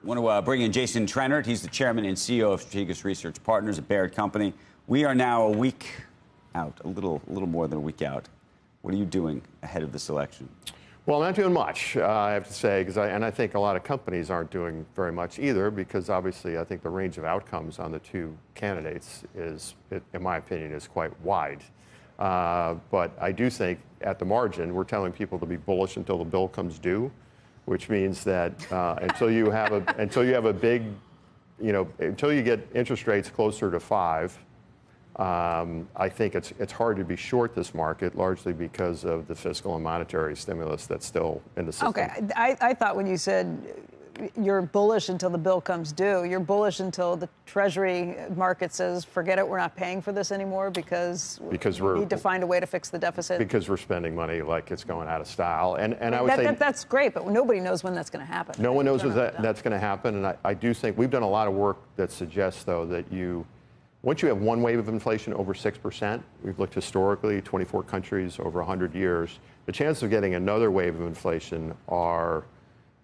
want to bring in Jason Trennert. He's the chairman and CEO of Strategas Research Partners, a Baird company. We are now a week out, a little more than a week out. What are you doing ahead of this election? Well, I'm not doing much, I have to say, and I think a lot of companies aren't doing very much either, because obviously I think the range of outcomes on the two candidates is, in my opinion, is quite wide. But I do think at the margin, we're telling people to be bullish until the bill comes due, which means that until you have a big, until you get interest rates closer to 5, I think it's hard to be short this market, largely because of the fiscal and monetary stimulus that's still in the system. Okay, I thought when you said you're bullish until the bill comes due, you're bullish until the Treasury market says, forget it, we're not paying for this anymore because we need to find a way to fix the deficit. Because we're spending money like it's going out of style. And I would say that's great, but nobody knows when that's going to happen. No one knows when that's going to happen. And I do think we've done a lot of work that suggests, though, that once you have one wave of inflation over 6%, we've looked historically, 24 countries over 100 years, the chances of getting another wave of inflation are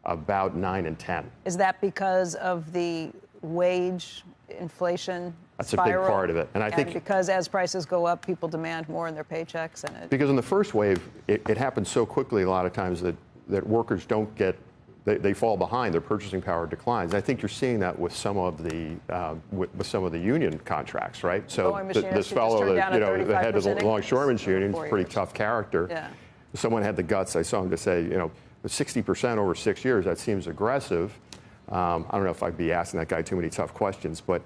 about 9 and 10. Is that because of the wage inflation That's spiral? A big part of it. And I think because as prices go up, people demand more in their paychecks. Because in the first wave, it happens so quickly a lot of times that workers don't get, they fall behind, their purchasing power declines. I think you're seeing that with some of the union contracts, right? So this fellow, the head of the longshoremen's union, is a pretty tough character. Yeah. Someone had the guts, I saw him, to say, 60% over 6 years, that seems aggressive. I don't know if I'd be asking that guy too many tough questions, but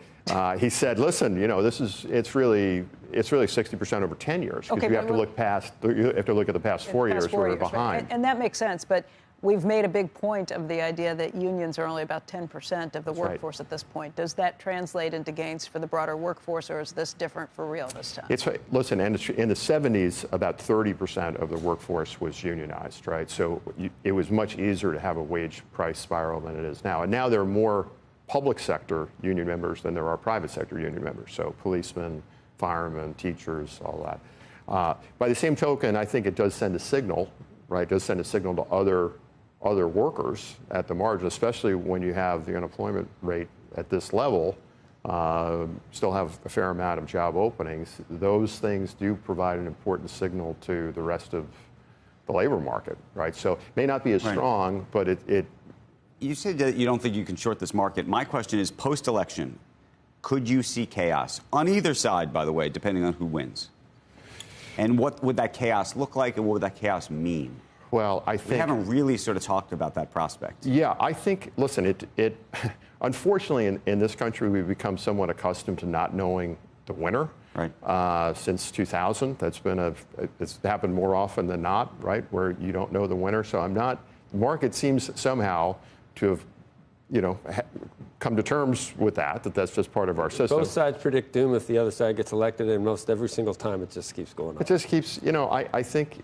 he said, listen, it's really 60% over 10 years, because you have to look at the past 4 years where we're behind. And that makes sense, but we've made a big point of the idea that unions are only about 10% of the workforce at this point. Does that translate into gains for the broader workforce, or is this different for real this time? Listen, in the 70s, about 30% of the workforce was unionized, right? So it was much easier to have a wage price spiral than it is now. And now there are more public sector union members than there are private sector union members. So policemen, firemen, teachers, all that. By the same token, I think it does send a signal, right? It does send a signal to other workers at the margin, especially when you have the unemployment rate at this level, still have a fair amount of job openings. Those things do provide an important signal to the rest of the labor market, right? So it may not be as strong, but it. You said that you don't think you can short this market. My question is, post-election, could you see chaos on either side, by the way, depending on who wins? And what would that chaos look like, and what would that chaos mean? Well, I think we haven't really sort of talked about that prospect. Yeah, I think, listen, unfortunately in this country, we've become somewhat accustomed to not knowing the winner. Right. Since 2000, it's happened more often than not, right, where you don't know the winner. So the market seems somehow to have, come to terms with that's just part of our system. Both sides predict doom if the other side gets elected, and most every single time it just keeps going up. It just keeps, I think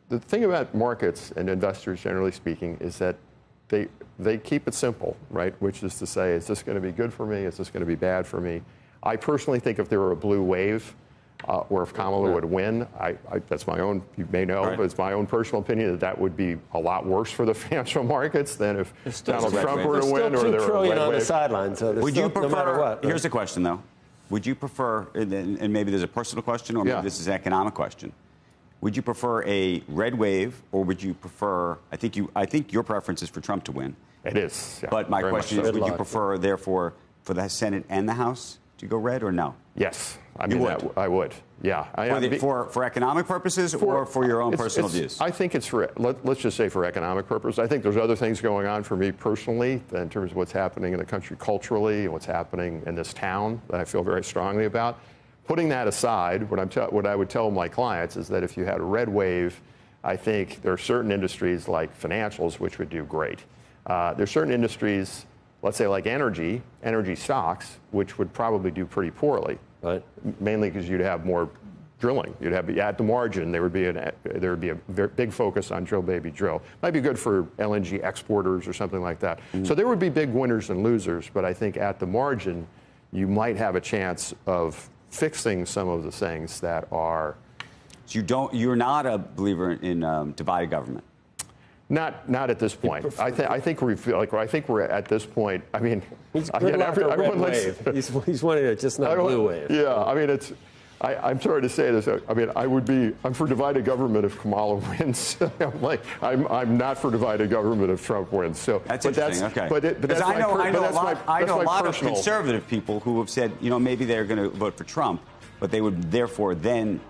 the thing about markets and investors, generally speaking, is that they keep it simple, right? Which is to say, is this going to be good for me? Is this going to be bad for me? I personally think if there were a blue wave, or if Kamala would win, that's my own, you may know, but it's my own personal opinion that would be a lot worse for the financial markets than if Donald Trump were to win, or there were a red on wave. the sidelines. So would you prefer, no matter what? Here's a question, though. Would you prefer, and maybe there's a personal question, or maybe this is an economic question. Would you prefer a red wave, or would you prefer? I think your preference is for Trump to win. It is. Yeah, but my question is, would you prefer, therefore, for the Senate and the House to go red, or no? Yes, I would. Yeah. For economic purposes, or for your own personal views? I think it's let's just say for economic purposes. I think there's other things going on for me personally in terms of what's happening in the country culturally and what's happening in this town that I feel very strongly about. Putting that aside, what I would tell my clients is that if you had a red wave, I think there are certain industries like financials which would do great. There's certain industries, let's say like energy stocks, which would probably do pretty poorly. Right. Mainly because you'd have more drilling. You'd have at the margin there would be a very big focus on drill baby drill. Might be good for LNG exporters or something like that. So there would be big winners and losers, but I think at the margin you might have a chance of fixing some of the things that are. So you're not a believer in divided government? Not at this point. I think we're at this point. I mean, he's everyone wave. He's wanting a just not blue wave. Yeah, I mean, I'm sorry to say this. I mean, I'm for divided government if Kamala wins. I'm not for divided government if Trump wins. So that's interesting. Okay. But I know a lot of personal conservative people who have said, maybe they're going to vote for Trump, but they would therefore then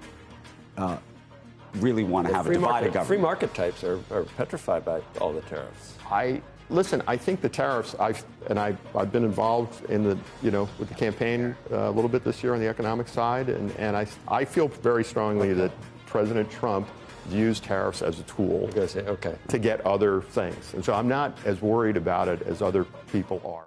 really want to have a divided government. Free market types are petrified by all the tariffs. Listen, I think the tariffs. I've been involved in the with the campaign a little bit this year on the economic side, and I feel very strongly that President Trump used tariffs as a tool to get other things, and so I'm not as worried about it as other people are.